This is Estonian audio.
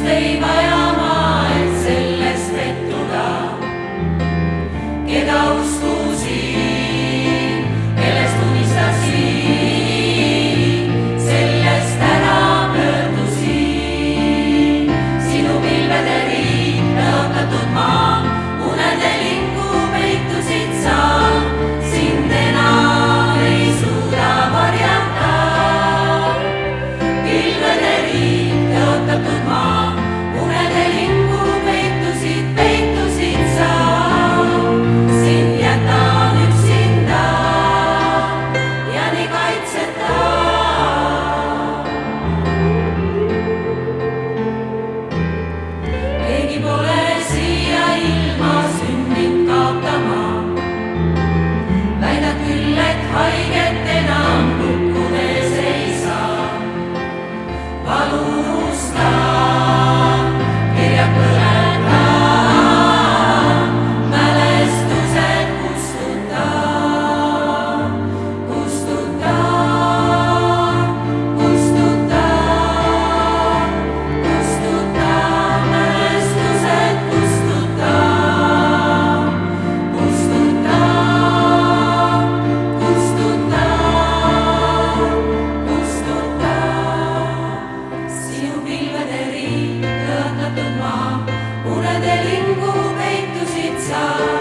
ei vaja ma, et sellest pettuda. Keda uskusin, kellest unistasin, sellest ära möödusin. Sinu pilvede riik, tõotatud maa, unede lingu peitusid sa. Sind enam ei suuda varjata. Pilvede riik, tõotatud maa, unede lingu peitusid sa. Sind jätan üksinda ja nii kaitseta. Keegi pole siia ilma sündinud kaotama. Väidad küll, et haiget enam lukkudes ei saa. Palun unusta, kirjad põleta, mälestused kustuta. Kustuta, kustuta, kustuta, mälestused kustuta. Kustuta, kustuta, kustuta. Sinu pilvede riik, tõotatud maa, unede lingu peitusid sa.